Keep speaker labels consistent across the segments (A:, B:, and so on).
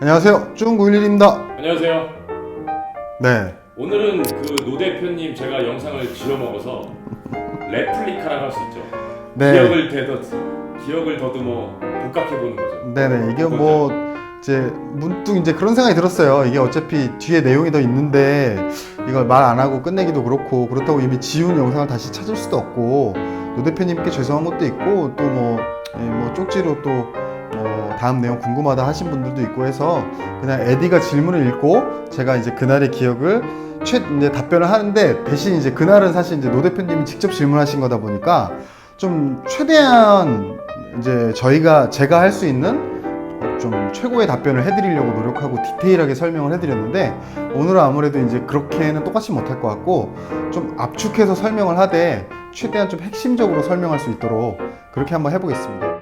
A: 안녕하세요. 쭈911입니다.
B: 안녕하세요.
A: 네.
B: 오늘은 그 노 대표님 제가 영상을 지워먹어서 레플리카라고 할 수 있죠.
A: 네.
B: 기억을 더듬어 복각해보는 거죠.
A: 네네. 이게 뭐 이제 문득 이제 그런 생각이 들었어요. 이게 어차피 뒤에 내용이 더 있는데 이걸 말 안 하고 끝내기도 그렇고, 그렇다고 이미 지운 영상을 다시 찾을 수도 없고, 노 대표님께 죄송한 것도 있고, 또 뭐 쪽지로 또 다음 내용 궁금하다 하신 분들도 있고 해서 그냥 에디가 질문을 읽고 제가 이제 그날의 기억을 이제 답변을 하는데, 대신 이제 그날은 사실 이제 노 대표님이 직접 질문하신 거다 보니까 좀 최대한 이제 제가 할 수 있는 좀 최고의 답변을 해드리려고 노력하고 디테일하게 설명을 해드렸는데, 오늘은 아무래도 이제 그렇게는 똑같이 못할 것 같고 좀 압축해서 설명을 하되 최대한 좀 핵심적으로 설명할 수 있도록 그렇게 한번 해보겠습니다.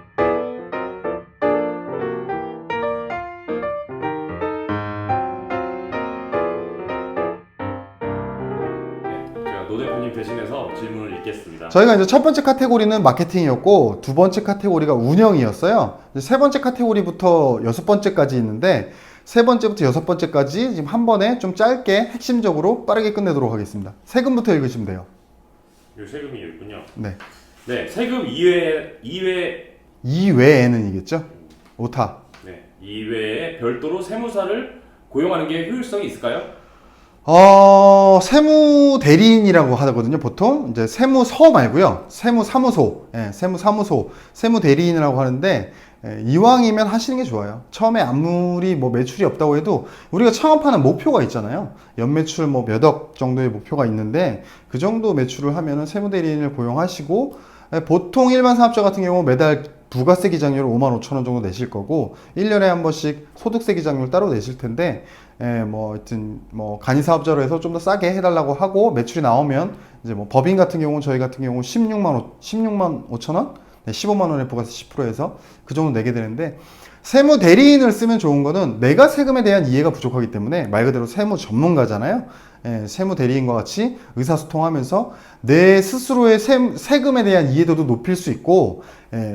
B: 제가 노 대표님 대신해서 질문을 읽겠습니다.
A: 저희가 이제 첫 번째 카테고리는 마케팅이었고, 두 번째 카테고리가 운영이었어요. 세 번째 카테고리부터 여섯 번째까지 있는데, 세 번째부터 여섯 번째까지 지금 한 번에 좀 짧게 핵심적으로 빠르게 끝내도록 하겠습니다. 세금부터 읽으시면 돼요.
B: 요 세금이 있군요.
A: 네.
B: 네, 세금
A: 이외에는이겠죠? 오타.
B: 네, 이외에 별도로 세무사를 고용하는 게 효율성이 있을까요?
A: 세무 대리인이라고 하거든요. 보통 이제 세무서 말고요. 세무사무소, 세무사무소, 세무 대리인이라고 하는데, 이왕이면 하시는 게 좋아요. 처음에 아무리 뭐 매출이 없다고 해도 우리가 창업하는 목표가 있잖아요. 연매출 뭐 몇 억 정도의 목표가 있는데, 그 정도 매출을 하면은 세무 대리인을 고용하시고, 보통 일반 사업자 같은 경우 매달 부가세 기장률 55,000원 정도 내실 거고, 1년에 한 번씩 소득세 기장률 따로 내실 텐데, 뭐 하여튼 뭐 간이 사업자로 해서 좀 더 싸게 해달라고 하고, 매출이 나오면 이제 뭐 법인 같은 경우, 저희 같은 경우 16만 5천원? 네, 15만 원의 부가세 10%에서 그 정도 내게 되는데, 세무 대리인을 쓰면 좋은 거는 내가 세금에 대한 이해가 부족하기 때문에 말 그대로 세무 전문가잖아요. 세무 대리인과 같이 의사소통하면서 내 스스로의 세금에 대한 이해도도 높일 수 있고,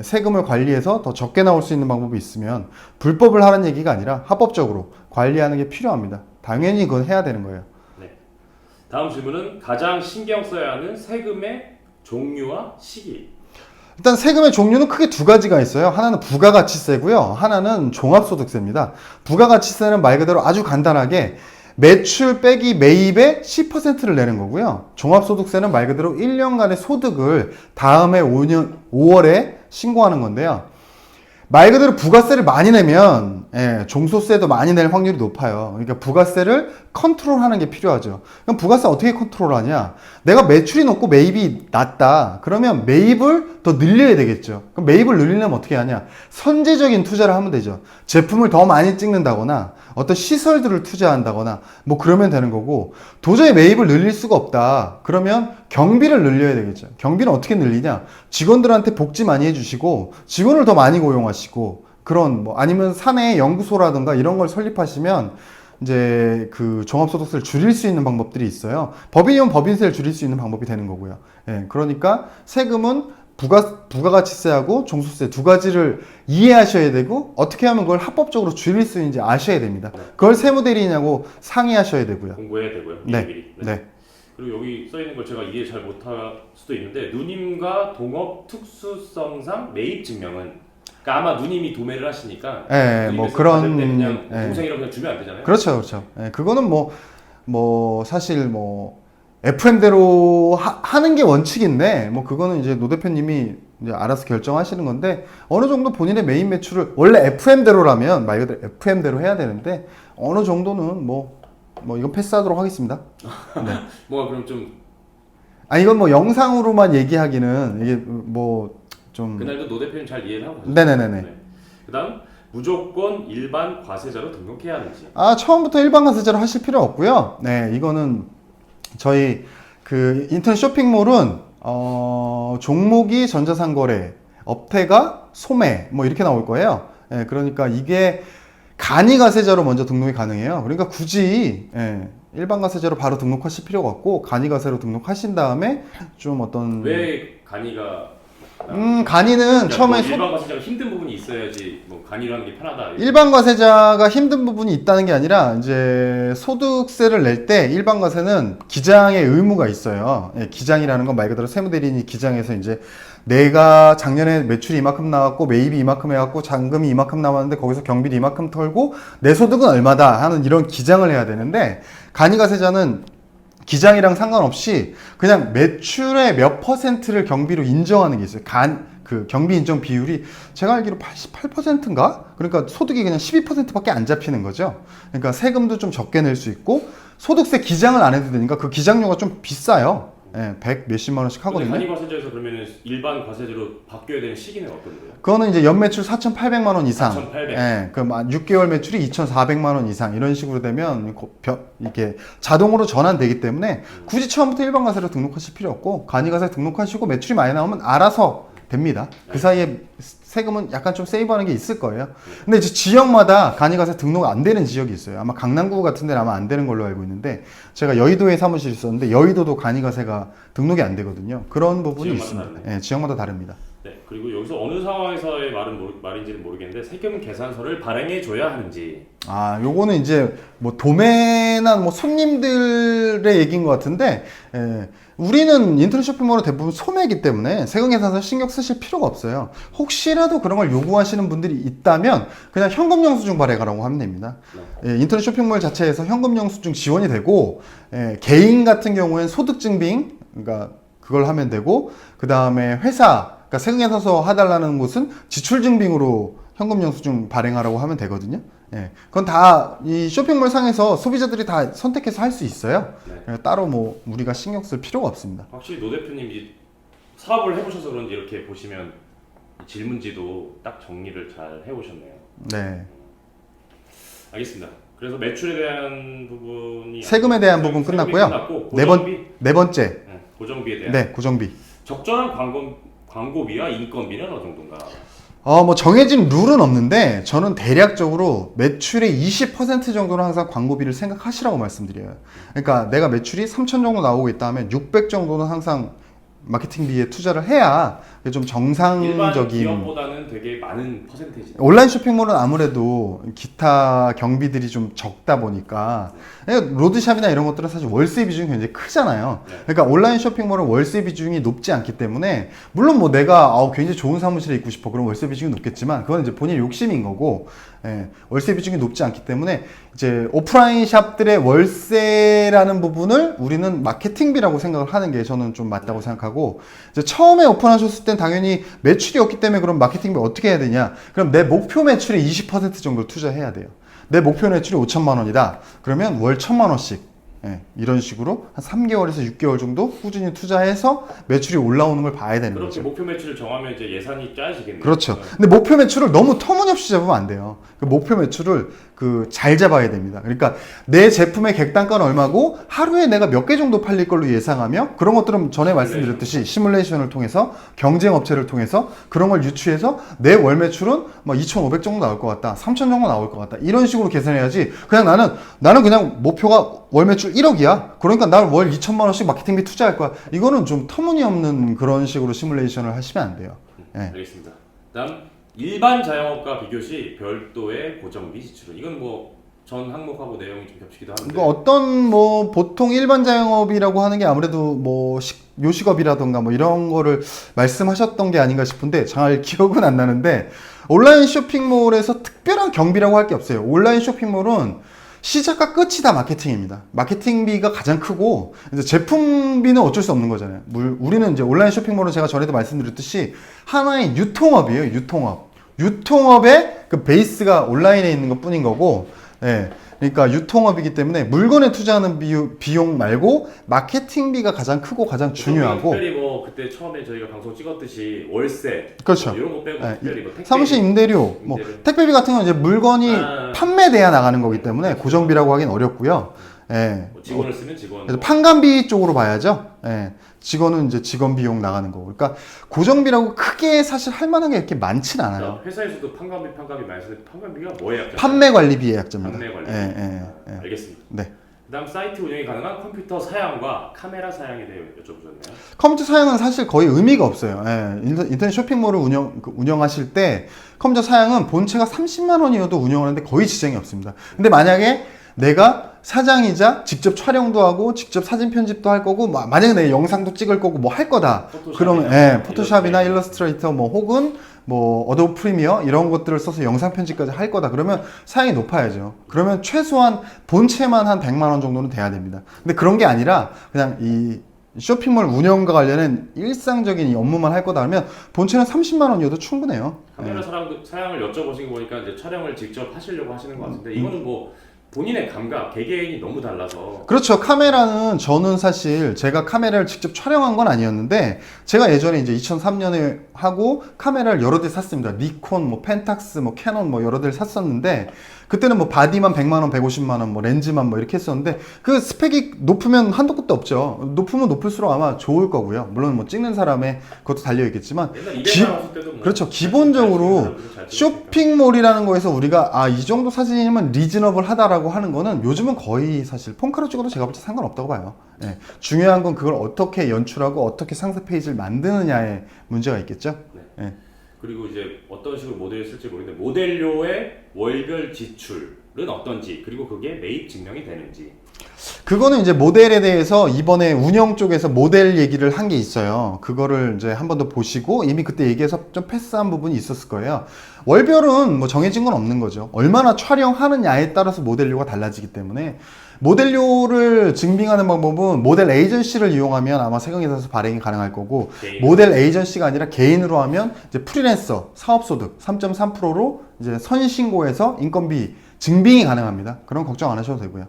A: 세금을 관리해서 더 적게 나올 수 있는 방법이 있으면, 불법을 하는 얘기가 아니라 합법적으로 관리하는 게 필요합니다. 당연히 그건 해야 되는 거예요.
B: 네. 다음 질문은 가장 신경 써야 하는 세금의 종류와 시기.
A: 일단 세금의 종류는 크게 두 가지가 있어요. 하나는 부가가치세고요. 하나는 종합소득세입니다. 부가가치세는 말 그대로 아주 간단하게 매출 빼기 매입의 10%를 내는 거고요. 종합소득세는 말 그대로 1년간의 소득을 다음해 5월에 신고하는 건데요. 말 그대로 부가세를 많이 내면 종소세도 많이 낼 확률이 높아요. 그러니까 부가세를 컨트롤하는 게 필요하죠. 그럼 부가세 어떻게 컨트롤하냐? 내가 매출이 높고 매입이 낮다. 그러면 매입을 더 늘려야 되겠죠. 그럼 매입을 늘리려면 어떻게 하냐? 선제적인 투자를 하면 되죠. 제품을 더 많이 찍는다거나 어떤 시설들을 투자한다거나 뭐 그러면 되는 거고, 도저히 매입을 늘릴 수가 없다. 그러면 경비를 늘려야 되겠죠. 경비는 어떻게 늘리냐? 직원들한테 복지 많이 해주시고 직원을 더 많이 고용하시고, 그런 뭐 아니면 사내 연구소라든가 이런 걸 설립하시면 이제 그 종합소득세를 줄일 수 있는 방법들이 있어요. 법인이면 법인세를 줄일 수 있는 방법이 되는 거고요. 그러니까 세금은 부가가치세하고 종소세 두 가지를 이해하셔야 되고, 어떻게 하면 그걸 합법적으로 줄일 수 있는지 아셔야 됩니다. 그걸 세무대리인하고 상의하셔야 되고요.
B: 공부해야 되고요.
A: 네.
B: 미리.
A: 네.
B: 그리고 여기 써 있는 걸 제가 이해 잘 못할 수도 있는데, 누님과 동업 특수성상 매입 증명은, 그러니까 아마 누님이 도매를 하시니까
A: 뭐 그런
B: 그냥 동생이라고 그냥 주면 안 되잖아요.
A: 그렇죠, 그렇죠. 그거는 사실 FM대로 하는 게 원칙인데, 뭐 그거는 이제 노 대표님이 이제 알아서 결정하시는 건데, 어느 정도 본인의 메인 매출을 원래 FM대로라면 말 그대로 FM대로 해야 되는데, 어느 정도는 뭐 이건 패스하도록 하겠습니다. 네.
B: 뭐가 그럼 좀
A: 이건 뭐 영상으로만 얘기하기는 이게 좀
B: 그날도 노 대표님 잘 이해를 하고.
A: 네네네네.
B: 네. 그다음 무조건 일반 과세자로 등록해야 하는지.
A: 처음부터 일반 과세자로 하실 필요 없고요. 네, 이거는 저희 그 인터넷 쇼핑몰은 종목이 전자상거래, 업태가 소매 뭐 이렇게 나올 거예요. 그러니까 이게 간이가세자로 먼저 등록이 가능해요. 그러니까 굳이 일반가세자로 바로 등록하실 필요가 없고, 간이가세로 등록하신 다음에 좀 어떤
B: 왜 간이가
A: 간이는 처음에
B: 일반 과세자가 힘든 부분이 있어야지 뭐 간이를 하는 게 편하다.
A: 일반 과세자가 힘든 부분이 있다는 게 아니라 이제 소득세를 낼 때 일반 과세는 기장의 의무가 있어요. 예, 기장이라는 건 말 그대로 세무대리인이 기장해서 이제 내가 작년에 매출이 이만큼 나왔고 매입이 이만큼 해갖고 잔금이 이만큼 나왔는데 거기서 경비를 이만큼 털고 내 소득은 얼마다 하는 이런 기장을 해야 되는데 간이과세자는 기장이랑 상관없이 그냥 매출의 몇 퍼센트를 경비로 인정하는 게 있어요. 그 경비 인정 비율이 제가 알기로 88%인가? 그러니까 소득이 그냥 12%밖에 안 잡히는 거죠. 그러니까 세금도 좀 적게 낼 수 있고 소득세 기장을 안 해도 되니까 그 기장료가 좀 비싸요. 예, 100 몇십만 원씩 하거든요.
B: 간이 과세자에서 그러면 일반 과세자로 바뀌어야 되는 시기는 어떤데요?
A: 그거는 이제 연매출 4,800만 원 이상.
B: 4,800.
A: 예, 그 6개월 매출이 2,400만 원 이상 이런 식으로 되면 이게 자동으로 전환되기 때문에 굳이 처음부터 일반 과세로 등록하실 필요 없고 간이과세 등록하시고 매출이 많이 나오면 알아서 됩니다. 그 사이에 세금은 약간 좀 세이브하는 게 있을 거예요. 근데 이제 지역마다 간이과세 등록 안 되는 지역이 있어요. 아마 강남구 같은 데는 아마 안 되는 걸로 알고 있는데 제가 여의도에 사무실이 있었는데 여의도도 간이과세가 등록이 안 되거든요. 그런 부분이 있습니다. 예, 지역마다 다릅니다.
B: 네, 그리고 여기서 어느 상황에서의 말인지는 모르겠는데 세금 계산서를 발행해 줘야 하는지.
A: 아, 요거는 이제 뭐 도매나 뭐 손님들의 얘기인 것 같은데, 우리는 인터넷 쇼핑몰은 대부분 소매이기 때문에 세금 계산서 신경 쓰실 필요가 없어요. 혹시라도 그런 걸 요구하시는 분들이 있다면 그냥 현금 영수증 발행하라고 하면 됩니다. 인터넷 쇼핑몰 자체에서 현금 영수증 지원이 되고, 개인 같은 경우에는 소득증빙, 그러니까 그걸 하면 되고, 그 다음에 회사, 그러니까 세금 계산서 해달라는 곳은 지출증빙으로 현금 영수증 발행하라고 하면 되거든요. 예, 그건 다 이 쇼핑몰 상에서 소비자들이 다 선택해서 할 수 있어요.
B: 네.
A: 따로 뭐 우리가 신경 쓸 필요가 없습니다.
B: 확실히 노 대표님이 사업을 해보셔서 그런지 이렇게 보시면 질문지도 딱 정리를 잘 해오셨네요.
A: 네.
B: 알겠습니다. 그래서 매출에 대한 부분이
A: 세금에 대한 부분 끝났고요. 네 번째.
B: 네, 고정비에 대한.
A: 네, 고정비.
B: 적절한 광고비와 인건비는 어느 정도인가?
A: 뭐 정해진 룰은 없는데 저는 대략적으로 매출의 20% 정도는 항상 광고비를 생각하시라고 말씀드려요. 그러니까 내가 매출이 3천 정도 나오고 있다 하면 600 정도는 항상 마케팅비에 투자를 해야 좀
B: 일반
A: 정상적인
B: 기업보다는 되게 많은 퍼센테이지.
A: 온라인 쇼핑몰은 아무래도 기타 경비들이 좀 적다 보니까 로드샵이나 이런 것들은 사실 월세 비중이 굉장히 크잖아요. 그러니까 온라인 쇼핑몰은 월세 비중이 높지 않기 때문에 물론 뭐 내가 굉장히 좋은 사무실에 있고 싶어 그럼 월세 비중이 높겠지만 그건 이제 본인 욕심인 거고 월세 비중이 높지 않기 때문에 이제 오프라인 샵들의 월세라는 부분을 우리는 마케팅비라고 생각을 하는 게 저는 좀 맞다고 생각하고 이제 처음에 오픈하셨을 땐 당연히 매출이 없기 때문에 그럼 마케팅비 어떻게 해야 되냐? 그럼 내 목표 매출의 20% 정도 투자해야 돼요. 내 목표 매출이 5천만 원이다. 그러면 월 1,000만 원씩 이런 식으로 한 3개월에서 6개월 정도 꾸준히 투자해서 매출이 올라오는 걸 봐야 되는
B: 그렇게
A: 거죠.
B: 목표 매출을 정하면 이제 예산이 짜지겠네요.
A: 그렇죠. 근데 목표 매출을 너무 터무니없이 잡으면 안 돼요. 그 목표 매출을 잘 잡아야 됩니다. 그러니까 내 제품의 객단가는 얼마고 하루에 내가 몇 개 정도 팔릴 걸로 예상하며 그런 것들은 전에 말씀드렸듯이 시뮬레이션을 통해서 경쟁 업체를 통해서 그런 걸 유추해서 내 월 매출은 뭐 2,500 정도 나올 것 같다. 3,000 정도 나올 것 같다. 이런 식으로 계산해야지. 그냥 나는 그냥 목표가 월 매출 1억이야. 그러니까 난 월 2천만 원씩 마케팅비 투자할 거야. 이거는 좀 터무니없는 그런 식으로 시뮬레이션을 하시면 안 돼요.
B: 알겠습니다. 다음 일반 자영업과 비교 시 별도의 고정비 지출은 이건 뭐 전 항목하고 내용이 좀 겹치기도 하는데
A: 그러니까 어떤 뭐 보통 일반 자영업이라고 하는 게 아무래도 뭐 요식업이라던가 뭐 이런 거를 말씀하셨던 게 아닌가 싶은데 잘 기억은 안 나는데 온라인 쇼핑몰에서 특별한 경비라고 할 게 없어요. 온라인 쇼핑몰은 시작과 끝이 다 마케팅입니다. 마케팅비가 가장 크고 이제 제품비는 어쩔 수 없는 거잖아요. 우리는 이제 온라인 쇼핑몰은 제가 전에도 말씀드렸듯이 하나의 유통업이에요. 유통업의 그 베이스가 온라인에 있는 것 뿐인 거고, 그러니까 유통업이기 때문에 물건에 투자하는 비용 말고 마케팅비가 가장 크고 가장 중요하고.
B: 특별히 뭐 그때 처음에 저희가 방송 찍었듯이 월세,
A: 그렇죠.
B: 뭐 이런 거 빼고 특별히 뭐 택배,
A: 사무실 임대료, 뭐 택배비 같은 건 이제 물건이 판매돼야 나가는 거기 때문에 고정비라고 하긴 어렵고요.
B: 뭐 직원을 쓰면 직원.
A: 그래서 판관비 쪽으로 봐야죠. 직원은 이제 직원 비용 나가는 거고. 그러니까 고정비라고 크게 사실 할 만한 게 이렇게 많진 않아요.
B: 회사에서도 판관비 많이 쓰는데 판관비가 뭐예요?
A: 판매 관리비의 약자입니다.
B: 판매 관리. 알겠습니다.
A: 네.
B: 그다음 사이트 운영이 가능한 컴퓨터 사양과 카메라 사양에 대해 여쭤보셨네요.
A: 컴퓨터 사양은 사실 거의 의미가 없어요. 예, 인터넷 쇼핑몰을 운영하실 때 컴퓨터 사양은 본체가 30만 원이어도 운영하는데 거의 지장이 없습니다. 근데 만약에 내가 사장이자 직접 촬영도 하고 직접 사진 편집도 할 거고 만약에 내 영상도 찍을 거고 뭐 할 거다. 그러면 포토샵이나 일러스트레이터 뭐 혹은 뭐 어도브 프리미어 이런 것들을 써서 영상 편집까지 할 거다. 그러면 사양이 높아야죠. 그러면 최소한 본체만 한 100만 원 정도는 돼야 됩니다. 근데 그런 게 아니라 그냥 이 쇼핑몰 운영과 관련된 일상적인 이 업무만 할 거다 하면 본체는 30만 원이어도 충분해요.
B: 카메라 사양을 여쭤보신 거 보니까 이제 촬영을 직접 하시려고 하시는 것 같은데 이거는 뭐 본인의 감각, 개개인이 너무 달라서.
A: 그렇죠. 카메라는 저는 사실 제가 카메라를 직접 촬영한 건 아니었는데 제가 예전에 이제 2003년에 하고 카메라를 여러 대 샀습니다. 니콘, 뭐 펜탁스, 뭐 캐논 뭐 여러 대를 샀었는데 그때는 뭐 바디만 100만 원, 150만 원, 뭐 렌즈만 뭐 이렇게 했었는데 그 스펙이 높으면 한도 끝도 없죠. 높으면 높을수록 아마 좋을 거고요. 물론 뭐 찍는 사람의 그것도 달려 있겠지만 그렇죠. 기본적으로 쇼핑몰이라는 거에서 우리가 이 정도 사진이면 리즈너블 하다라고 하는 거는 요즘은 거의 사실 폰카로 찍어도 제가 볼 때 상관없다고 봐요. 예. 중요한 건 그걸 어떻게 연출하고 어떻게 상세 페이지를 만드느냐에 문제가 있겠죠.
B: 네.
A: 예.
B: 그리고 이제 어떤 식으로 모델을 쓸지 모르겠는데 모델료의 월별 지출은 어떤지 그리고 그게 매입 증명이 되는지.
A: 그거는 이제 모델에 대해서 이번에 운영 쪽에서 모델 얘기를 한 게 있어요. 그거를 이제 한 번 더 보시고 이미 그때 얘기해서 좀 패스한 부분이 있었을 거예요. 월별은 뭐 정해진 건 없는 거죠. 얼마나 촬영하느냐에 따라서 모델료가 달라지기 때문에 모델료를 증빙하는 방법은 모델 에이전시를 이용하면 아마 세금에서 발행이 가능할 거고 모델 에이전시가 아니라 개인으로 하면 이제 프리랜서 사업소득 3.3%로 이제 선신고해서 인건비 증빙이 가능합니다. 그럼 걱정 안 하셔도 되고요.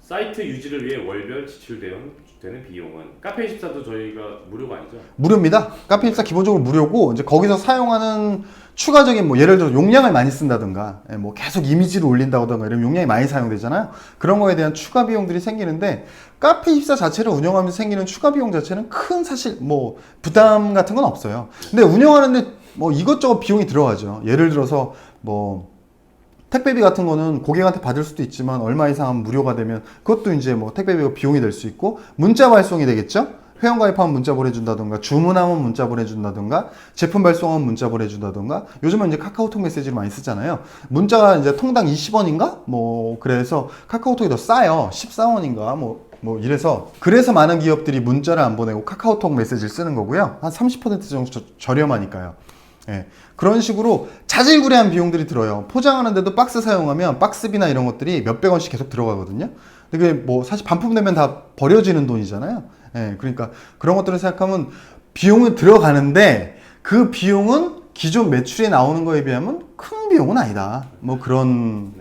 B: 사이트 유지를 위해 월별 지출되는 비용은 카페24도 저희가 무료가 아니죠?
A: 무료입니다. 카페24 기본적으로 무료고 이제 거기서 사용하는 추가적인 뭐 예를 들어 용량을 많이 쓴다든가 뭐 계속 이미지를 올린다든가 이런 용량이 많이 사용되잖아요. 그런 거에 대한 추가 비용들이 생기는데 카페24 자체를 운영하면서 생기는 추가 비용 자체는 큰 사실 뭐 부담 같은 건 없어요. 근데 운영하는데 뭐 이것저것 비용이 들어가죠. 예를 들어서 뭐 택배비 같은 거는 고객한테 받을 수도 있지만 얼마 이상 하면 무료가 되면 그것도 이제 뭐 택배비가 비용이 될 수 있고 문자 발송이 되겠죠? 회원가입하면 문자 보내준다던가 주문하면 문자 보내준다던가 제품 발송하면 문자 보내준다던가 요즘은 이제 카카오톡 메시지를 많이 쓰잖아요. 문자가 이제 통당 20원인가? 뭐 그래서 카카오톡이 더 싸요. 14원인가? 뭐 이래서 그래서 많은 기업들이 문자를 안 보내고 카카오톡 메시지를 쓰는 거고요. 한 30% 정도 저렴하니까요. 예, 그런 식으로 자질구레한 비용들이 들어요. 포장하는데도 박스 사용하면 박스비나 이런 것들이 몇백 원씩 계속 들어가거든요. 근데 그게 뭐 사실 반품되면 다 버려지는 돈이잖아요. 예, 그러니까 그런 것들을 생각하면 비용은 들어가는데 그 비용은 기존 매출에 나오는 거에 비하면 큰 비용은 아니다. 뭐 그런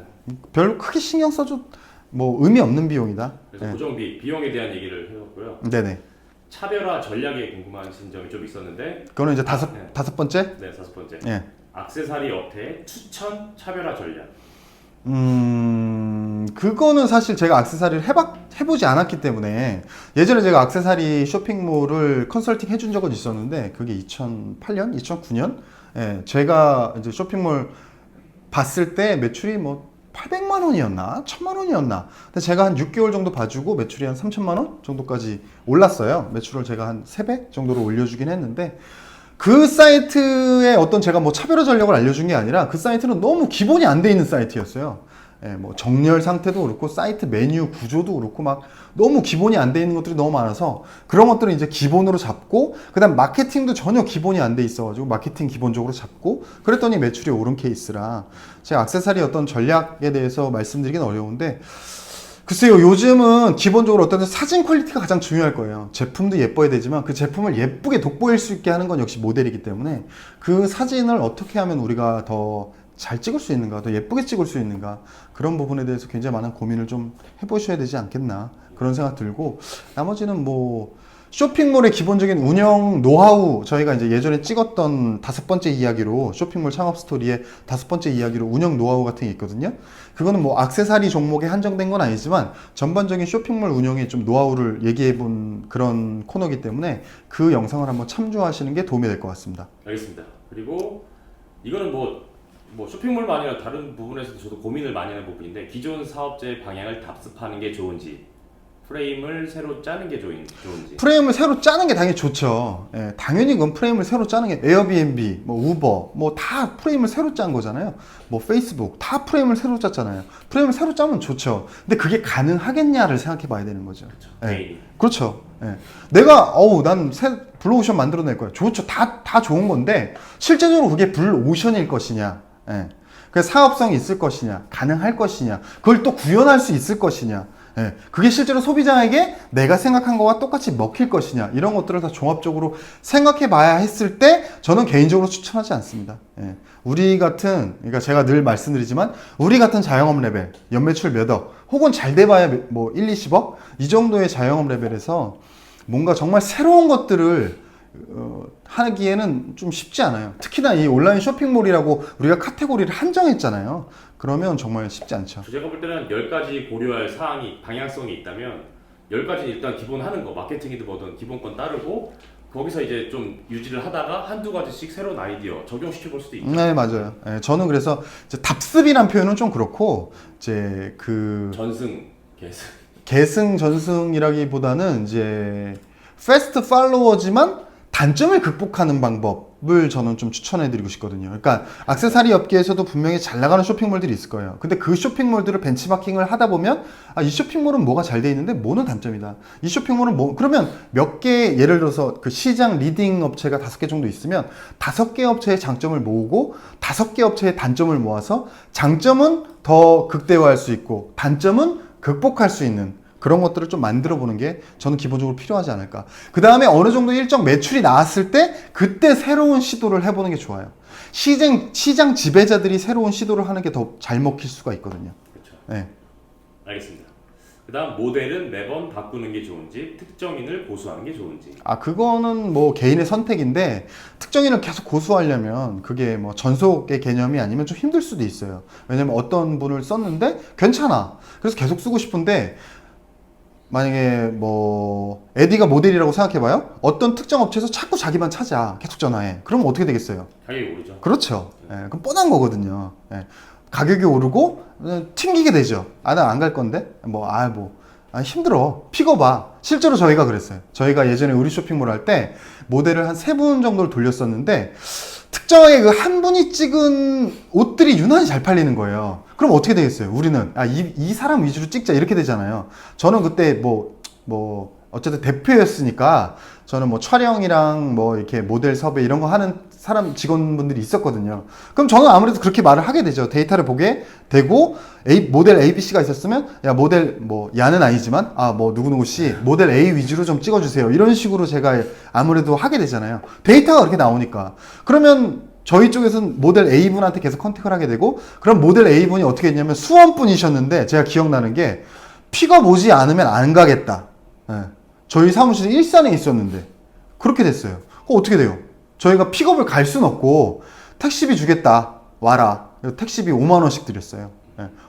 A: 별로 크게 신경 써도 뭐 의미 없는 비용이다.
B: 그래서 고정비 비용에 대한 얘기를 해봤고요.
A: 네네.
B: 차별화 전략에 궁금하신 점이 좀 있었는데
A: 그거는 이제 다섯 번째?
B: 네, 다섯 번째.
A: 예.
B: 액세서리 업체의 추천 차별화 전략.
A: 그거는 사실 제가 액세서리를 해보지 않았기 때문에 예전에 제가 액세서리 쇼핑몰을 컨설팅 해준 적은 있었는데 그게 2008년? 2009년? 예, 제가 이제 쇼핑몰 봤을 때 매출이 뭐 800만 원이었나? 1000만 원이었나? 근데 제가 한 6개월 정도 봐주고 매출이 한 3000만 원 정도까지 올랐어요. 매출을 제가 한 3배 정도로 올려주긴 했는데 그 사이트에 어떤 제가 뭐 차별화 전략을 알려준 게 아니라 그 사이트는 너무 기본이 안 돼 있는 사이트였어요. 예, 뭐 정렬 상태도 그렇고 사이트 메뉴 구조도 그렇고 막 너무 기본이 안 돼 있는 것들이 너무 많아서 그런 것들을 이제 기본으로 잡고 그다음 마케팅도 전혀 기본이 안 돼 있어가지고 마케팅 기본적으로 잡고 그랬더니 매출이 오른 케이스라 제가 액세서리 어떤 전략에 대해서 말씀드리긴 어려운데 글쎄요, 요즘은 기본적으로 어떤 사진 퀄리티가 가장 중요할 거예요. 제품도 예뻐야 되지만 그 제품을 예쁘게 돋보일 수 있게 하는 건 역시 모델이기 때문에 그 사진을 어떻게 하면 우리가 더 잘 찍을 수 있는가, 더 예쁘게 찍을 수 있는가 그런 부분에 대해서 굉장히 많은 고민을 좀 해보셔야 되지 않겠나 그런 생각 들고 나머지는 뭐 쇼핑몰의 기본적인 운영 노하우 저희가 이제 예전에 찍었던 5번째 이야기로 쇼핑몰 창업 스토리의 5번째 이야기로 운영 노하우 같은 게 있거든요. 그거는 뭐 액세서리 종목에 한정된 건 아니지만 전반적인 쇼핑몰 운영의 좀 노하우를 얘기해 본 그런 코너이기 때문에 그 영상을 한번 참조하시는 게 도움이 될 것 같습니다.
B: 알겠습니다. 그리고 이거는 뭐 쇼핑몰만 아니라 다른 부분에서도 저도 고민을 많이 하는 부분인데 기존 사업자의 방향을 답습하는 게 좋은지 프레임을 새로 짜는 게 좋은지.
A: 프레임을 새로 짜는 게 당연히 좋죠. 예, 당연히 그건 프레임을 새로 짜는 게 에어비앤비, 뭐 우버, 뭐 다 프레임을 새로 짠 거잖아요. 뭐 페이스북 다 프레임을 새로 짰잖아요. 프레임을 새로 짜면 좋죠. 근데 그게 가능하겠냐를 생각해 봐야 되는 거죠.
B: 그렇죠.
A: 예, 그렇죠. 예. 내가 난 새 블루오션 만들어낼 거야. 좋죠. 다 좋은 건데 실제적으로 그게 블루오션일 것이냐. 예. 그 사업성이 있을 것이냐, 가능할 것이냐, 그걸 또 구현할 수 있을 것이냐, 예, 그게 실제로 소비자에게 내가 생각한 거와 똑같이 먹힐 것이냐, 이런 것들을 다 종합적으로 생각해 봐야 했을 때 저는 개인적으로 추천하지 않습니다. 예, 우리 같은, 그러니까 제가 늘 말씀드리지만 우리 같은 자영업 레벨, 연매출 몇억, 혹은 잘 돼봐야 뭐 1, 20억 이 정도의 자영업 레벨에서 뭔가 정말 새로운 것들을 하기에는 좀 쉽지 않아요. 특히나 이 온라인 쇼핑몰이라고 우리가 카테고리를 한정했잖아요. 그러면 정말 쉽지 않죠.
B: 제가 볼 때는 10가지 고려할 사항이, 방향성이 있다면 10가지 일단 기본 하는 거, 마케팅이든 뭐든 기본권 따르고 거기서 이제 좀 유지를 하다가 한두 가지씩 새로운 아이디어 적용시켜 볼 수도 있죠.
A: 네, 맞아요. 네, 저는 그래서 이제 답습이란 표현은 좀 그렇고 이제
B: 전승,
A: 계승 전승이라기보다는 이제 패스트 팔로워지만 단점을 극복하는 방법을 저는 좀 추천해드리고 싶거든요. 그러니까 액세서리 업계에서도 분명히 잘 나가는 쇼핑몰들이 있을 거예요. 근데 그 쇼핑몰들을 벤치마킹을 하다 보면 이 쇼핑몰은 뭐가 잘 돼 있는데 뭐는 단점이다. 이 쇼핑몰은 뭐 그러면 몇 개, 예를 들어서 그 시장 리딩 업체가 5개 정도 있으면 5개 업체의 장점을 모으고 5개 업체의 단점을 모아서 장점은 더 극대화할 수 있고 단점은 극복할 수 있는 그런 것들을 좀 만들어 보는 게 저는 기본적으로 필요하지 않을까. 그 다음에 어느 정도 일정 매출이 나왔을 때 그때 새로운 시도를 해보는 게 좋아요. 시장 지배자들이 새로운 시도를 하는 게 더 잘 먹힐 수가 있거든요.
B: 그렇죠.
A: 네.
B: 알겠습니다. 그 다음 모델은 매번 바꾸는 게 좋은지 특정인을 고수하는 게 좋은지.
A: 그거는 뭐 개인의 선택인데 특정인을 계속 고수하려면 그게 뭐 전속의 개념이 아니면 좀 힘들 수도 있어요. 왜냐면 어떤 분을 썼는데 괜찮아. 그래서 계속 쓰고 싶은데 만약에 뭐 에디가 모델이라고 생각해봐요. 어떤 특정 업체에서 자꾸 자기만 찾아 계속 전화해. 그러면 어떻게 되겠어요?
B: 가격이 오르죠.
A: 그렇죠. 그럼 뻔한 거거든요. 가격이 오르고 튕기게 되죠. 난 안 갈 건데 힘들어. 픽업아. 실제로 저희가 그랬어요. 저희가 예전에 우리 쇼핑몰 할 때 모델을 한 3분 정도를 돌렸었는데 특정하게 그 한 분이 찍은 옷들이 유난히 잘 팔리는 거예요. 그럼 어떻게 되겠어요? 우리는 이 사람 위주로 찍자 이렇게 되잖아요. 저는 그때 어쨌든 대표였으니까 저는 뭐 촬영이랑 뭐 이렇게 모델 섭외 이런 거 하는 사람 직원분들이 있었거든요. 그럼 저는 아무래도 그렇게 말을 하게 되죠. 데이터를 보게 되고 모델 ABC가 있었으면 야 모델 야는 아니지만 누구누구 씨 모델 A 위주로 좀 찍어주세요. 이런 식으로 제가 아무래도 하게 되잖아요. 데이터가 그렇게 나오니까. 그러면 저희 쪽에서는 모델 A분한테 계속 컨택을 하게 되고 그럼 모델 A분이 어떻게 했냐면 수원분이셨는데 제가 기억나는 게 픽업 오지 않으면 안 가겠다. 저희 사무실이 일산에 있었는데 그렇게 됐어요. 그럼 어떻게 돼요? 저희가 픽업을 갈 순 없고 택시비 주겠다. 와라. 택시비 5만 원씩 드렸어요.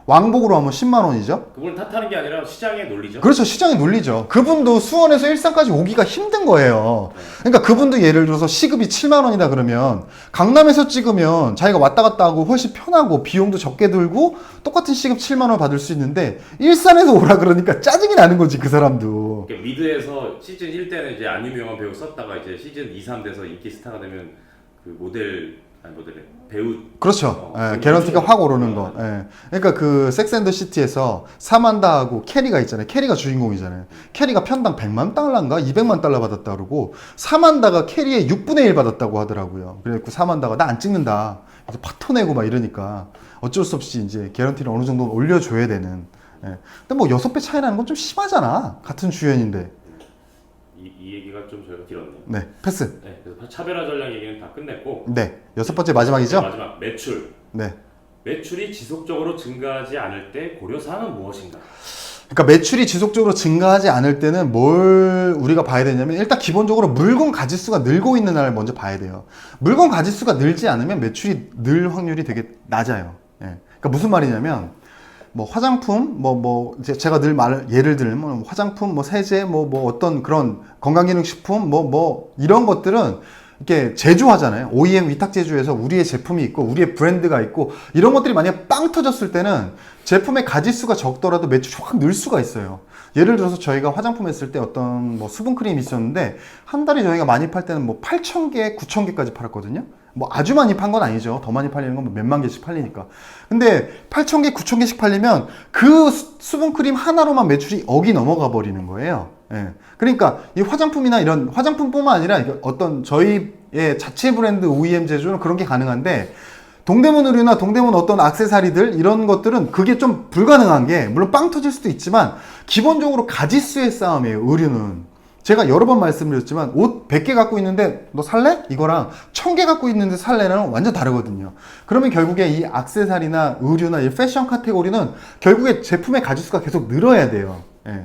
A: 왕복으로 하면 10만 원이죠.
B: 그분을 탓하는 게 아니라 시장의 논리죠.
A: 그렇죠. 시장의 논리죠. 그분도 수원에서 일산까지 오기가 힘든 거예요. 그러니까 그분도 예를 들어서 시급이 7만 원이다 그러면 강남에서 찍으면 자기가 왔다 갔다 하고 훨씬 편하고 비용도 적게 들고 똑같은 시급 7만 원 받을 수 있는데 일산에서 오라 그러니까 짜증이 나는 거지 그 사람도.
B: 그러니까 미드에서 시즌 1 때는 이제 안 유명한 배우 썼다가 이제 시즌 2, 3 돼서 인기 스타가 되면 그 배우
A: 그렇죠. 개런티가 확 오르는 거. 그러니까 그 섹스앤더시티에서 사만다하고 캐리가 있잖아요. 캐리가 주인공이잖아요. 캐리가 편당 100만 달러인가 200만 달러 받았다 그러고 사만다가 캐리의 6분의 1 받았다고 하더라고요. 그래서 사만다가 나 안 찍는다. 그래서 파토 내고 막 이러니까 어쩔 수 없이 이제 개런티를 어느 정도 올려줘야 되는. 근데 뭐 6배 차이 나는 건 좀 심하잖아. 같은 주연인데.
B: 이 얘기가 좀 저희가 길었네요.
A: 네, 패스.
B: 네, 그래서 차별화 전략 얘기는 다 끝냈고.
A: 네, 6번째 마지막이죠?
B: 마지막 매출.
A: 네.
B: 매출이 지속적으로 증가하지 않을 때 고려 사항은 무엇인가?
A: 그러니까 매출이 지속적으로 증가하지 않을 때는 뭘 우리가 봐야 되냐면 일단 기본적으로 물건 가짓수가 늘고 있는 날을 먼저 봐야 돼요. 물건 가짓수가 늘지 않으면 매출이 늘 확률이 되게 낮아요. 그러니까 무슨 말이냐면 화장품 이제 제가 늘 예를 들면 화장품 세제 어떤 그런 건강기능식품 이런 것들은 이렇게 제조하잖아요. OEM 위탁 제조해서 우리의 제품이 있고 우리의 브랜드가 있고 이런 것들이 만약 빵 터졌을 때는 제품의 가짓수가 적더라도 매출이 확 늘 수가 있어요. 예를 들어서 저희가 화장품 했을 때 어떤 뭐 수분크림이 있었는데 한 달에 저희가 많이 팔 때는 뭐 8,000개, 9,000개까지 팔았거든요. 뭐 아주 많이 판 건 아니죠. 더 많이 팔리는 건 몇만 개씩 팔리니까. 근데 8,000개, 9,000개씩 팔리면 그 수분크림 하나로만 매출이 억이 넘어가 버리는 거예요. 예. 그러니까 이 화장품이나 이런 화장품뿐만 아니라 어떤 저희의 자체 브랜드 OEM 제조는 그런 게 가능한데 동대문 의류나 동대문 어떤 액세서리들 이런 것들은 그게 좀 불가능한 게 물론 빵 터질 수도 있지만 기본적으로 가짓수의 싸움이에요. 의류는. 제가 여러 번 말씀드렸지만 옷 100개 갖고 있는데 너 살래? 이거랑 1000개 갖고 있는데 살래는 완전 다르거든요. 그러면 결국에 이 액세서리나 의류나 이 패션 카테고리는 결국에 제품의 가짓수가 계속 늘어야 돼요. 예.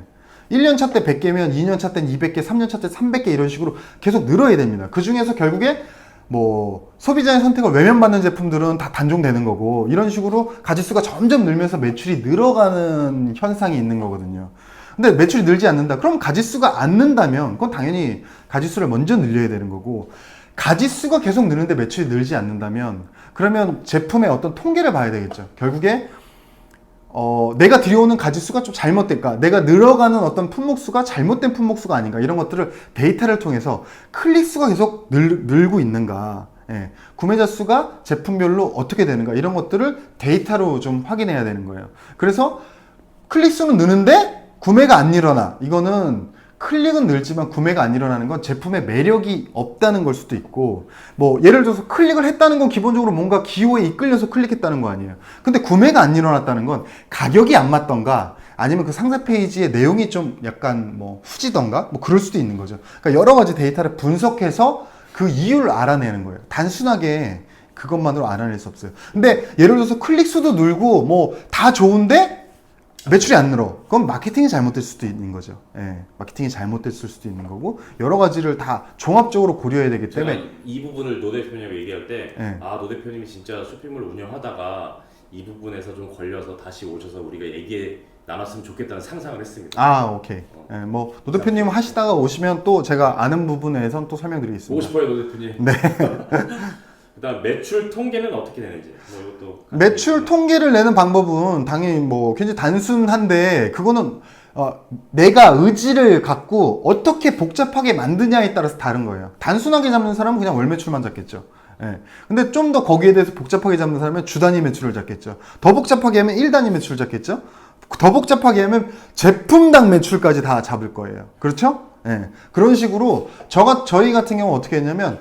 A: 1년 차 때 100개면 2년 차 때는 200개, 3년 차 때 300개 이런 식으로 계속 늘어야 됩니다. 그 중에서 결국에 뭐 소비자의 선택을 외면받는 제품들은 다 단종되는 거고 이런 식으로 가짓수가 점점 늘면서 매출이 늘어가는 현상이 있는 거거든요. 근데 매출이 늘지 않는다. 그럼 가짓수가 안 는다면 그건 당연히 가짓수를 먼저 늘려야 되는 거고 가짓수가 계속 느는데 매출이 늘지 않는다면 그러면 제품의 어떤 통계를 봐야 되겠죠. 결국에 내가 들여오는 가짓수가 좀 잘못될까? 내가 늘어가는 어떤 품목수가 잘못된 품목수가 아닌가? 이런 것들을 데이터를 통해서 클릭수가 계속 늘고 있는가? 예. 구매자 수가 제품별로 어떻게 되는가? 이런 것들을 데이터로 좀 확인해야 되는 거예요. 그래서 클릭수는 느는데 구매가 안 일어나. 이거는 클릭은 늘지만 구매가 안 일어나는 건 제품의 매력이 없다는 걸 수도 있고 뭐 예를 들어서 클릭을 했다는 건 기본적으로 뭔가 기호에 이끌려서 클릭했다는 거 아니에요. 근데 구매가 안 일어났다는 건 가격이 안 맞던가 아니면 그 상세 페이지의 내용이 좀 약간 뭐 후지던가 뭐 그럴 수도 있는 거죠. 그러니까 여러 가지 데이터를 분석해서 그 이유를 알아내는 거예요. 단순하게 그것만으로 알아낼 수 없어요. 근데 예를 들어서 클릭 수도 늘고 뭐 다 좋은데 매출이 안 늘어. 그건 마케팅이 잘못될 수도 있는 거죠. 예, 마케팅이 잘못됐을 수도 있는 거고 여러 가지를 다 종합적으로 고려해야 되기 때문에
B: 이 부분을 노 대표님이 얘기할 때
A: 네.
B: 노 대표님이 진짜 쇼핑몰 운영하다가 이 부분에서 좀 걸려서 다시 오셔서 우리가 얘기해 나눴으면 좋겠다는 상상을 했습니다.
A: 오케이. 예, 뭐 노 대표님 하시다가 오시면 또 제가 아는 부분에선 또 설명드리겠습니다.
B: 보고 싶어요, 노 대표님.
A: 네.
B: 그다음 매출 통계는 어떻게 되는지 뭐 이것도
A: 매출 통계를 내는 방법은 당연히 뭐 굉장히 단순한데 그거는 내가 의지를 갖고 어떻게 복잡하게 만드냐에 따라서 다른 거예요. 단순하게 잡는 사람은 그냥 월 매출만 잡겠죠. 예. 근데 좀 더 거기에 대해서 복잡하게 잡는 사람은 주 단위 매출을 잡겠죠. 더 복잡하게 하면 1단위 매출을 잡겠죠. 더 복잡하게 하면 제품당 매출까지 다 잡을 거예요. 그렇죠? 예. 그런 식으로 저희 같은 경우 어떻게 했냐면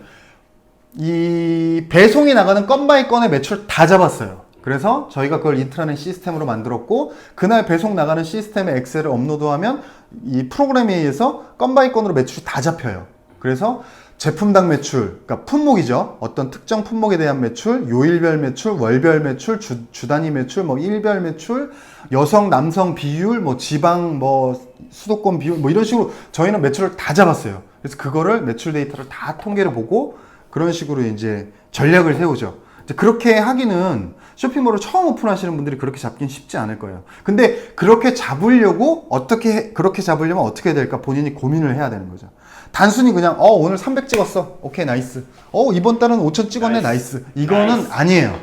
A: 이 배송이 나가는 건 바이 건의 매출 다 잡았어요. 그래서 저희가 그걸 인트라넷 시스템으로 만들었고 그날 배송 나가는 시스템에 엑셀을 업로드하면 이 프로그램에 의해서 건 바이 건으로 매출이 다 잡혀요. 그래서 제품당 매출, 그러니까 품목이죠. 어떤 특정 품목에 대한 매출, 요일별 매출, 월별 매출, 주 단위 매출, 뭐 일별 매출, 여성, 남성 비율, 뭐 지방, 뭐 수도권 비율, 뭐 이런 식으로 저희는 매출을 다 잡았어요. 그래서 그거를 매출 데이터를 다 통계를 보고 그런 식으로 이제 전략을 세우죠. 이제 그렇게 하기는 쇼핑몰을 처음 오픈하시는 분들이 그렇게 잡긴 쉽지 않을 거예요. 근데 그렇게 잡으려고 그렇게 잡으려면 어떻게 해야 될까 본인이 고민을 해야 되는 거죠. 단순히 그냥 오늘 300 찍었어. 오케이 나이스. 이번 달은 5000 찍었네 나이스. 이거는 아니에요.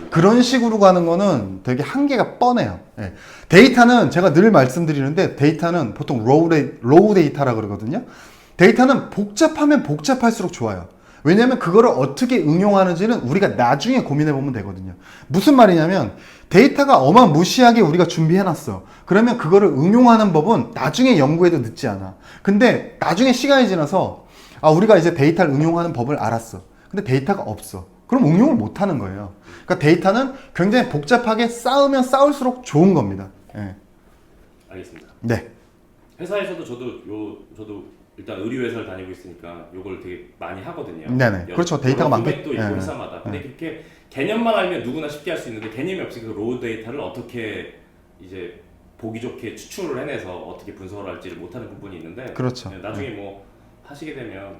A: 그런 식으로 가는 거는 되게 한계가 뻔해요. 예. 데이터는 제가 늘 말씀드리는데 데이터는 보통 로우 데이터라 그러거든요. 데이터는 복잡하면 복잡할수록 좋아요. 왜냐면 그거를 어떻게 응용하는지는 우리가 나중에 고민해 보면 되거든요. 무슨 말이냐면 데이터가 어마무시하게 우리가 준비해놨어. 그러면 그거를 응용하는 법은 나중에 연구해도 늦지 않아. 근데 나중에 시간이 지나서 우리가 이제 데이터를 응용하는 법을 알았어. 근데 데이터가 없어. 그럼 응용을 못하는 거예요. 그러니까 데이터는 굉장히 복잡하게 쌓으면 쌓을수록 좋은 겁니다. 예.
B: 알겠습니다.
A: 네.
B: 회사에서도 저도 일단 의류회사를 다니고 있으니까 요걸 되게 많이 하거든요.
A: 네네. 그렇죠. 데이터가 많겠.
B: 또 있고 회사마다. 근데 그렇게 개념만 알면 누구나 쉽게 할 수 있는데 개념이 없이 그 로우 데이터를 어떻게 이제 보기 좋게 추출을 해내서 어떻게 분석을 할지를 못하는 부분이 있는데.
A: 그렇죠.
B: 나중에 뭐 하시게 되면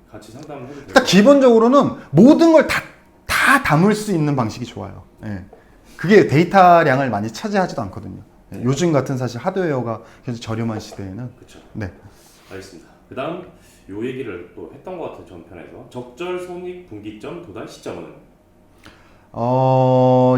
B: 같이 상담을 해도 돼요.
A: 일단 기본적으로는 모든 걸 다 담을 수 있는 방식이 좋아요. 예. 그게 데이터량을 많이 차지하지도 않거든요. 예. 요즘 같은 사실 하드웨어가 굉장히 저렴한 시대에는.
B: 그렇죠.
A: 네.
B: 알겠습니다. 그다음 요 얘기를 또 했던 것 같아요. 전편에서 적절 손익 분기점 도달 시점은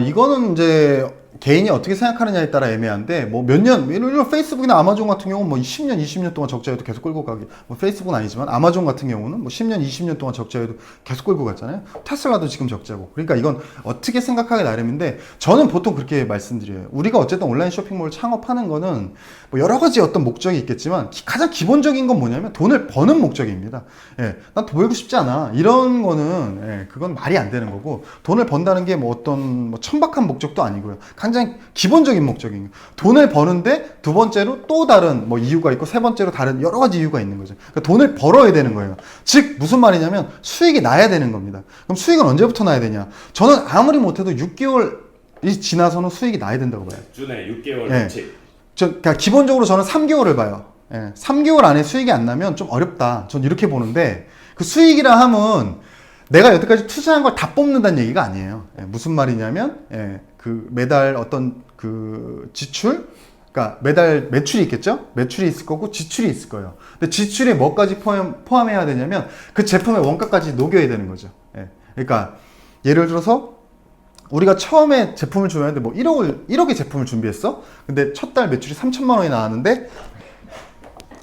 A: 이거는 이제 개인이 어떻게 생각하느냐에 따라 애매한데, 뭐 몇 년, 예를 들어 페이스북이나 아마존 같은 경우는 뭐 10년, 20년 동안 적자에도 계속 끌고 가기, 뭐 페이스북은 아니지만 아마존 같은 경우는 뭐 10년, 20년 동안 적자에도 계속 끌고 갔잖아요. 테슬라도 지금 적자고. 그러니까 이건 어떻게 생각하기 나름인데, 저는 보통 그렇게 말씀드려요. 우리가 어쨌든 온라인 쇼핑몰 창업하는 거는 뭐 여러 가지 어떤 목적이 있겠지만, 가장 기본적인 건 뭐냐면 돈을 버는 목적입니다. 예, 난 돈 벌고 싶지 않아. 이런 거는, 예, 그건 말이 안 되는 거고, 돈을 번다는 게 뭐 어떤 뭐 천박한 목적도 아니고요. 가장 기본적인 목적인 거예요. 돈을 버는데 두 번째로 또 다른 뭐 이유가 있고, 세 번째로 다른 여러 가지 이유가 있는 거죠. 그러니까 돈을 벌어야 되는 거예요. 즉 무슨 말이냐면 수익이 나야 되는 겁니다. 그럼 수익은 언제부터 나야 되냐? 저는 아무리 못해도 6개월이 지나서는 수익이 나야 된다고 봐요.
B: 준에 6개월
A: 예.
B: 며칠.
A: 그러니까 기본적으로 저는 3개월을 봐요. 예, 3개월 안에 수익이 안 나면 좀 어렵다. 전 이렇게 보는데, 그 수익이라 함은 내가 여태까지 투자한 걸 다 뽑는다는 얘기가 아니에요. 예, 무슨 말이냐면, 예, 그 매달 어떤 그 지출, 그러니까 매달 매출이 있겠죠? 매출이 있을 거고 지출이 있을 거예요. 근데 지출에 뭐까지 포함해야 되냐면 그 제품의 원가까지 녹여야 되는 거죠. 예, 그러니까 예를 들어서 우리가 처음에 제품을 준비하는데 뭐 1억의 제품을 준비했어? 근데 첫 달 매출이 3천만 원이 나왔는데,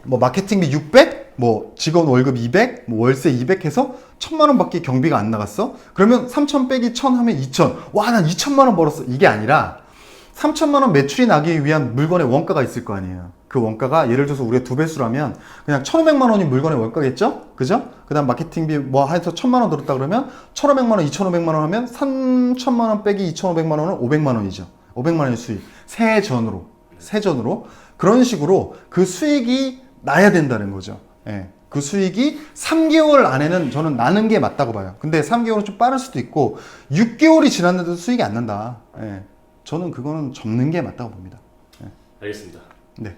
A: 뭐 마케팅비 600, 뭐 직원 월급 200, 뭐 월세 200 해서 1000만 원밖에 경비가 안 나갔어? 그러면 3000 빼기 1000 하면 2000. 와, 난 2000만 원 벌었어. 이게 아니라 3천만 원 매출이 나기 위한 물건의 원가가 있을 거 아니에요. 그 원가가 예를 들어서 우리가 2배수라면 그냥 1500만 원이 물건의 원가겠죠? 그죠? 그 다음 마케팅비 뭐 해서 1000만 원 들었다 그러면 1500만 원, 2500만 원 하면 3000만 원 빼기 2500만 원은 500만 원이죠. 500만 원의 수익. 세전으로. 그런 식으로 그 수익이 나야 된다는 거죠. 예. 그 수익이 3개월 안에는 저는 나는 게 맞다고 봐요. 근데 3개월은 좀 빠를 수도 있고 6개월이 지났는데도 수익이 안 난다. 예. 저는 그거는 접는 게 맞다고 봅니다. 예.
B: 알겠습니다.
A: 네.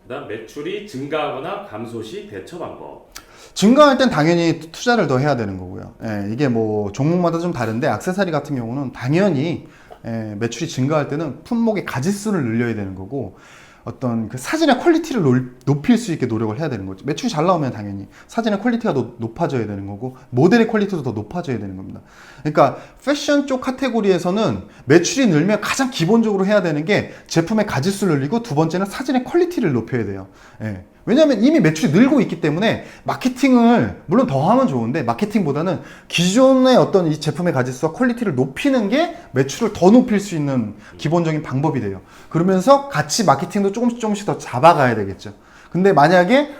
B: 그다음 매출이 증가하거나 감소 시 대처 방법.
A: 증가할 땐 당연히 투자를 더 해야 되는 거고요. 예, 이게 뭐 종목마다 좀 다른데 액세서리 같은 경우는 당연히 매출이 증가할 때는 품목의 가짓수를 늘려야 되는 거고, 어떤 그 사진의 퀄리티를 높일 수 있게 노력을 해야 되는 거죠. 매출이 잘 나오면 당연히 사진의 퀄리티가 더 높아져야 되는 거고, 모델의 퀄리티도 더 높아져야 되는 겁니다. 그러니까 패션 쪽 카테고리에서는 매출이 늘면 가장 기본적으로 해야 되는 게 제품의 가짓수를 늘리고, 두 번째는 사진의 퀄리티를 높여야 돼요. 예. 왜냐하면 이미 매출이 늘고 있기 때문에 마케팅을 물론 더 하면 좋은데, 마케팅보다는 기존의 어떤 이 제품의 가짓수와 퀄리티를 높이는 게 매출을 더 높일 수 있는 기본적인 방법이 돼요. 그러면서 같이 마케팅도 조금씩 더 잡아가야 되겠죠. 근데 만약에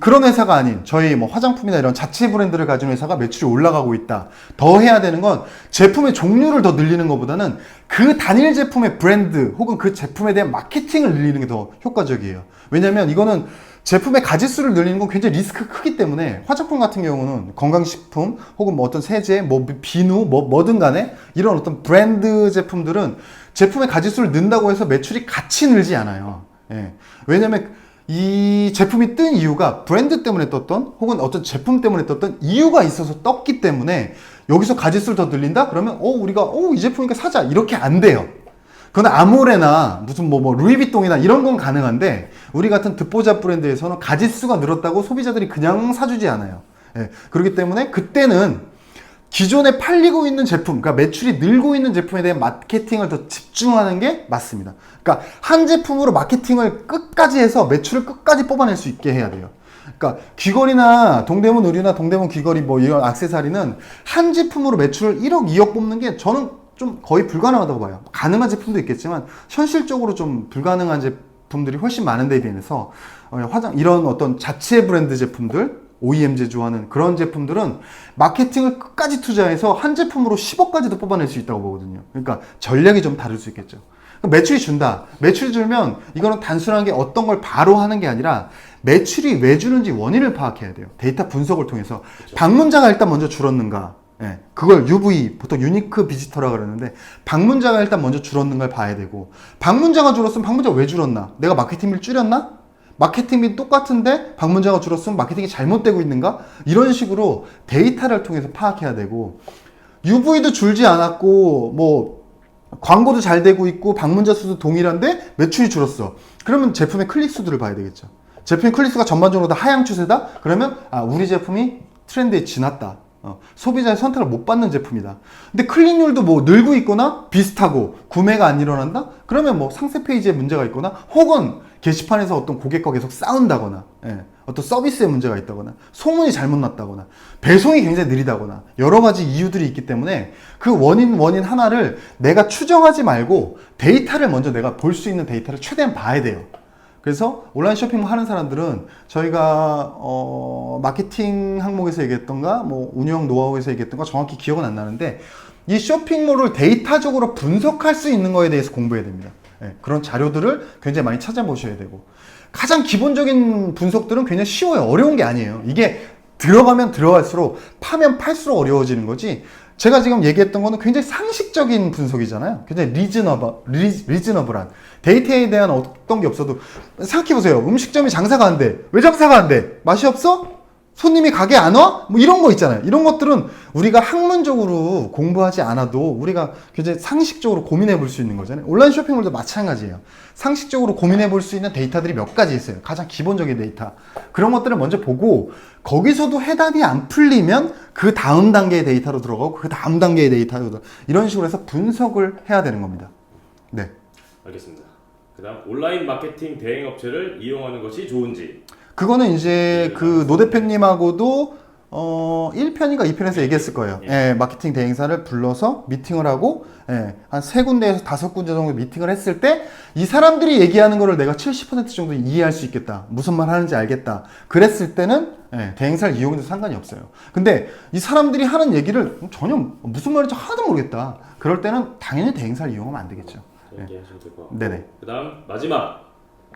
A: 그런 회사가 아닌 저희 뭐 화장품이나 이런 자체 브랜드를 가진 회사가 매출이 올라가고 있다. 더 해야 되는 건 제품의 종류를 더 늘리는 것보다는 그 단일 제품의 브랜드 혹은 그 제품에 대한 마케팅을 늘리는 게 더 효과적이에요. 왜냐면 이거는 제품의 가짓수를 늘리는 건 굉장히 리스크가 크기 때문에, 화장품 같은 경우는 건강식품 혹은 뭐 어떤 세제, 뭐 비누, 뭐든 간에 이런 어떤 브랜드 제품들은 제품의 가짓수를 는다고 해서 매출이 같이 늘지 않아요. 예. 왜냐면 이 제품이 뜬 이유가 브랜드 때문에 떴던 혹은 어떤 제품 때문에 떴던 이유가 있어서 떴기 때문에, 여기서 가짓수를 더 늘린다? 그러면 우리가 이 제품이니까 사자, 이렇게 안 돼요. 그건 아모레나 무슨 뭐 루이비통이나 이런 건 가능한데, 우리 같은 듣보잡 브랜드에서는 가짓수가 늘었다고 소비자들이 그냥 사주지 않아요. 예. 그렇기 때문에 그때는 기존에 팔리고 있는 제품, 그러니까 매출이 늘고 있는 제품에 대한 마케팅을 더 집중하는 게 맞습니다. 그러니까 한 제품으로 마케팅을 끝까지 해서 매출을 끝까지 뽑아낼 수 있게 해야 돼요. 그러니까 귀걸이나 동대문 의류나 동대문 귀걸이 뭐 이런 액세서리는 한 제품으로 매출을 1억, 2억 뽑는 게 저는 좀 거의 불가능하다고 봐요. 가능한 제품도 있겠지만 현실적으로 좀 불가능한 제품들이 훨씬 많은 데 비해서 이런 어떤 자체 브랜드 제품들, OEM 제조하는 그런 제품들은 마케팅을 끝까지 투자해서 한 제품으로 10억까지도 뽑아낼 수 있다고 보거든요. 그러니까 전략이 좀 다를 수 있겠죠. 매출이 준다. 매출이 줄면 이거는 단순하게 어떤 걸 바로 하는 게 아니라 매출이 왜 주는지 원인을 파악해야 돼요. 데이터 분석을 통해서. 그렇죠. 방문자가 일단 먼저 줄었는가. 예, 그걸 UV, 보통 유니크 비지터라 그러는데, 방문자가 일단 먼저 줄었는가를 봐야 되고, 방문자가 줄었으면 방문자가 왜 줄었나? 내가 마케팅비를 줄였나? 마케팅비 똑같은데 방문자가 줄었으면 마케팅이 잘못되고 있는가? 이런 식으로 데이터를 통해서 파악해야 되고, UV도 줄지 않았고 뭐 광고도 잘 되고 있고 방문자 수도 동일한데 매출이 줄었어. 그러면 제품의 클릭 수들을 봐야 되겠죠. 제품 클릭수가 전반적으로 다 하향 추세다? 그러면 우리 제품이 트렌드에 지났다. 소비자의 선택을 못 받는 제품이다. 근데 클릭률도 뭐 늘고 있거나 비슷하고 구매가 안 일어난다? 그러면 뭐 상세 페이지에 문제가 있거나 혹은 게시판에서 어떤 고객과 계속 싸운다거나 어떤 서비스에 문제가 있다거나 소문이 잘못 났다거나 배송이 굉장히 느리다거나 여러 가지 이유들이 있기 때문에 그 원인 하나를 내가 추정하지 말고 데이터를 먼저 내가 볼 수 있는 데이터를 최대한 봐야 돼요. 그래서 온라인 쇼핑몰 하는 사람들은 저희가 마케팅 항목에서 얘기했던가 뭐 운영 노하우에서 얘기했던가 정확히 기억은 안 나는데 이 쇼핑몰을 데이터적으로 분석할 수 있는 거에 대해서 공부해야 됩니다. 그런 자료들을 굉장히 많이 찾아보셔야 되고 가장 기본적인 분석들은 굉장히 쉬워요. 어려운 게 아니에요. 이게 들어가면 들어갈수록 파면 팔수록 어려워지는 거지. 제가 지금 얘기했던 거는 굉장히 상식적인 분석이잖아요. 굉장히 리즈너블한 데이터에 대한 어떤 게 없어도 생각해보세요. 음식점이 장사가 안 돼. 왜 장사가 안 돼? 맛이 없어? 손님이 가게 안 와? 뭐 이런 거 있잖아요. 이런 것들은 우리가 학문적으로 공부하지 않아도 우리가 굉장히 상식적으로 고민해 볼 수 있는 거잖아요. 온라인 쇼핑몰도 마찬가지예요. 상식적으로 고민해 볼 수 있는 데이터들이 몇 가지 있어요. 가장 기본적인 데이터. 그런 것들을 먼저 보고 거기서도 해답이 안 풀리면 그 다음 단계의 데이터로 들어가고 그 다음 단계의 데이터로 들어가고 이런 식으로 해서 분석을 해야 되는 겁니다. 네.
B: 알겠습니다. 그 다음 온라인 마케팅 대행 업체를 이용하는 것이 좋은지.
A: 그거는 이제 그 노 대표님하고도 1편인가 2편에서 얘기했을 거예요. 마케팅 대행사를 불러서 미팅을 하고 한 3군데에서 5군데 정도 미팅을 했을 때 이 사람들이 얘기하는 거를 내가 70% 정도 이해할 수 있겠다. 무슨 말 하는지 알겠다. 그랬을 때는 대행사를 이용해도 상관이 없어요. 근데 이 사람들이 하는 얘기를 전혀 무슨 말인지 하나도 모르겠다. 그럴 때는 당연히 대행사를 이용하면 안 되겠죠.
B: 얘기하셔도 될 것 같고.
A: 네네.
B: 그 다음 마지막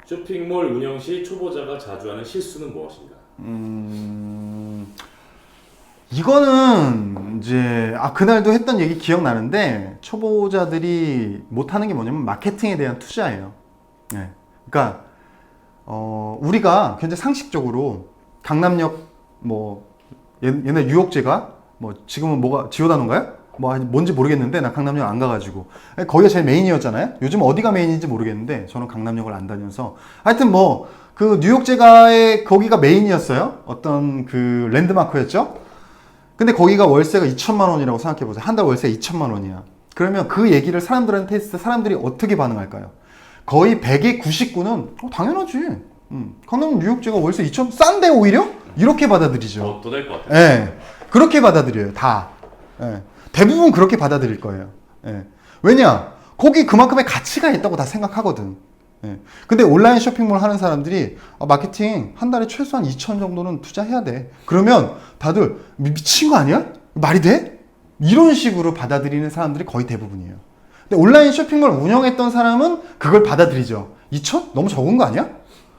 B: 쇼핑몰 운영 시 초보자가 자주 하는 실수는 무엇인가?
A: 이거는 이제 그날도 했던 얘기 기억나는데 초보자들이 못하는 게 뭐냐면 마케팅에 대한 투자예요. 그러니까 우리가 굉장히 상식적으로 강남역 뭐 옛날 유혹제가 뭐 지금은 뭐가 지오다노인가요? 뭐 뭔지 모르겠는데 나 강남역 안 가가지고 거기가 제일 메인이었잖아요. 요즘 어디가 메인인지 모르겠는데 저는 강남역을 안 다녀서 하여튼 뭐 그 뉴욕제가의 거기가 메인이었어요. 어떤 그 랜드마크였죠. 근데 거기가 월세가 2천만 원이라고 생각해보세요. 한 달 월세 2천만 원이야. 그러면 그 얘기를 사람들한테 했을 때 사람들이 어떻게 반응할까요? 거의 100의 99는 당연하지. 강남 뉴욕제가 월세 2천 싼데 오히려? 이렇게 받아들이죠.
B: 더 될 것 같아요.
A: 그렇게 받아들여요. 다. 대부분 그렇게 받아들일 거예요. 왜냐? 거기 그만큼의 가치가 있다고 다 생각하거든. 근데 온라인 쇼핑몰 하는 사람들이 마케팅 한 달에 최소한 2천 정도는 투자해야 돼. 그러면 다들 미친 거 아니야? 말이 돼? 이런 식으로 받아들이는 사람들이 거의 대부분이에요. 근데 온라인 쇼핑몰 운영했던 사람은 그걸 받아들이죠. 2천? 너무 적은 거 아니야?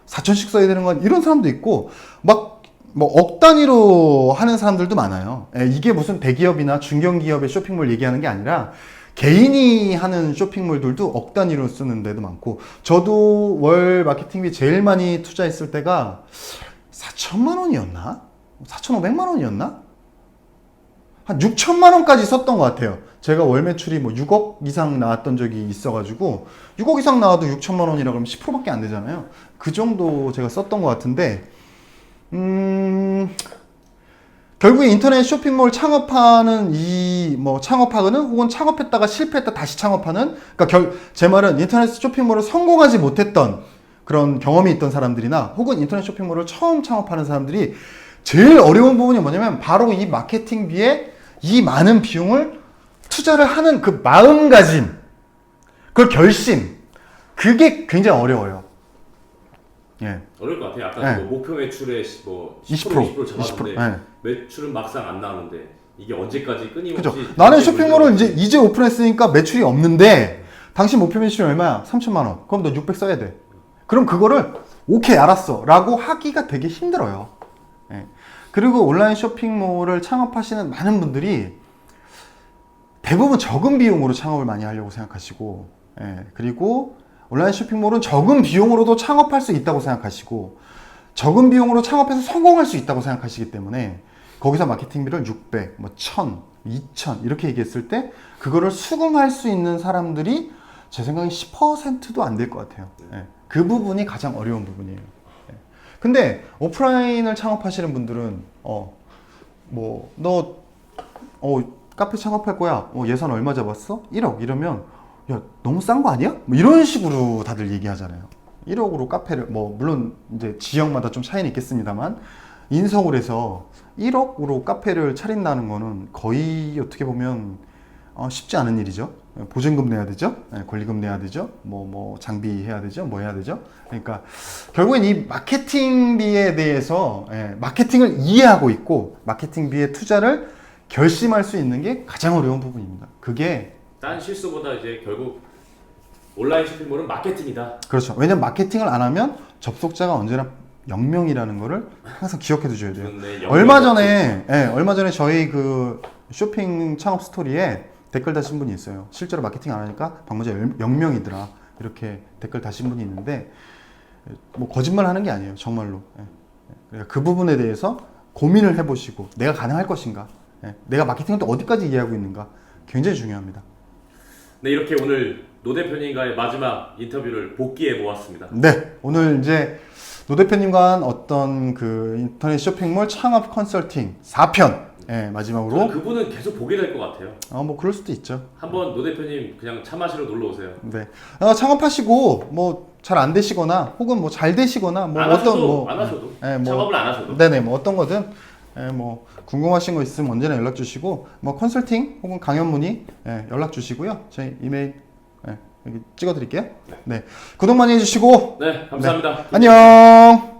A: 4천씩 써야 되는 건 이런 사람도 있고 막 뭐 억 단위로 하는 사람들도 많아요. 이게 무슨 대기업이나 중견기업의 쇼핑몰 얘기하는 게 아니라 개인이 하는 쇼핑몰들도 억 단위로 쓰는 데도 많고 저도 월 마케팅비 제일 많이 투자했을 때가 4천만 원이었나? 4,500만 원이었나? 한 6천만 원까지 썼던 것 같아요. 제가 월 매출이 뭐 6억 이상 나왔던 적이 있어가지고 6억 이상 나와도 6천만 원이라 그러면 10%밖에 안 되잖아요. 그 정도 제가 썼던 것 같은데 결국에 인터넷 쇼핑몰 창업하는 창업하거나 혹은 창업했다가 실패했다 다시 창업하는 그러니까 제 말은 인터넷 쇼핑몰을 성공하지 못했던 그런 경험이 있던 사람들이나 혹은 인터넷 쇼핑몰을 처음 창업하는 사람들이 제일 어려운 부분이 뭐냐면 바로 이 마케팅비에 이 많은 비용을 투자를 하는 그 마음가짐, 그 결심, 그게 굉장히 어려워요.
B: 어려울 것 같아요. 아까 뭐 목표 매출의 뭐 10% 20% 잡았는데 매출은 막상 안 나오는데 이게 언제까지 끊임없이
A: 그죠? 나는 쇼핑몰을 이제 오픈했으니까 매출이 없는데 당신 목표 매출이 얼마야? 3천만 원. 그럼 너 600 써야 돼. 그럼 그거를 오케이 알았어 라고 하기가 되게 힘들어요. 그리고 온라인 쇼핑몰을 창업하시는 많은 분들이 대부분 적은 비용으로 창업을 많이 하려고 생각하시고 그리고 온라인 쇼핑몰은 적은 비용으로도 창업할 수 있다고 생각하시고 적은 비용으로 창업해서 성공할 수 있다고 생각하시기 때문에 거기서 마케팅비를 600, 뭐 1000, 2000 이렇게 얘기했을 때 그거를 수긍할 수 있는 사람들이 제 생각에 10%도 안 될 것 같아요. 그 부분이 가장 어려운 부분이에요. 근데 오프라인을 창업하시는 분들은 너 카페 창업할 거야. 예산 얼마 잡았어? 1억 이러면 야 너무 싼 거 아니야? 뭐 이런 식으로 다들 얘기하잖아요. 1억으로 카페를 물론 이제 지역마다 좀 차이는 있겠습니다만 인서울에서 1억으로 카페를 차린다는 거는 거의 어떻게 보면 쉽지 않은 일이죠. 보증금 내야 되죠. 권리금 내야 되죠. 뭐 장비해야 되죠. 뭐 해야 되죠. 그러니까 결국엔 이 마케팅비에 대해서 마케팅을 이해하고 있고 마케팅비의 투자를 결심할 수 있는 게 가장 어려운 부분입니다. 그게
B: 딴 실수보다 이제 결국 온라인 쇼핑몰은 마케팅이다.
A: 그렇죠. 왜냐면 마케팅을 안 하면 접속자가 언제나 0명이라는 거를 항상 기억해 두셔야 돼요.
B: 네,
A: 얼마 전에 저희 그 쇼핑 창업 스토리에 댓글 다신 분이 있어요. 실제로 마케팅 안 하니까 방문자 0명이더라. 이렇게 댓글 다신 분이 있는데 뭐 거짓말 하는 게 아니에요. 정말로. 그러니까 그 부분에 대해서 고민을 해보시고 내가 가능할 것인가, 내가 마케팅을 또 어디까지 이해하고 있는가 굉장히 중요합니다.
B: 네, 이렇게 오늘 노 대표님과의 마지막 인터뷰를 복귀해 보았습니다.
A: 네, 오늘 이제 노 대표님과 한 어떤 그 인터넷 쇼핑몰 창업 컨설팅 4편 마지막으로
B: 저는 그분은 계속 보게 될 것 같아요.
A: 뭐 그럴 수도 있죠.
B: 한번 노 대표님 그냥 차 마시러 놀러 오세요.
A: 네, 창업하시고 뭐 잘 안 되시거나 혹은 뭐 잘 되시거나 뭐
B: 안
A: 어떤
B: 하셔도,
A: 뭐
B: 안 하셔도
A: 뭐
B: 작업을 안 하셔도
A: 네네 뭐 어떤 거든 뭐 궁금하신 거 있으면 언제나 연락 주시고 뭐 컨설팅 혹은 강연 문의 연락 주시고요. 저희 이메일 여기 찍어 드릴게요. 네, 구독 많이 해주시고
B: 네, 감사합니다.
A: 안녕.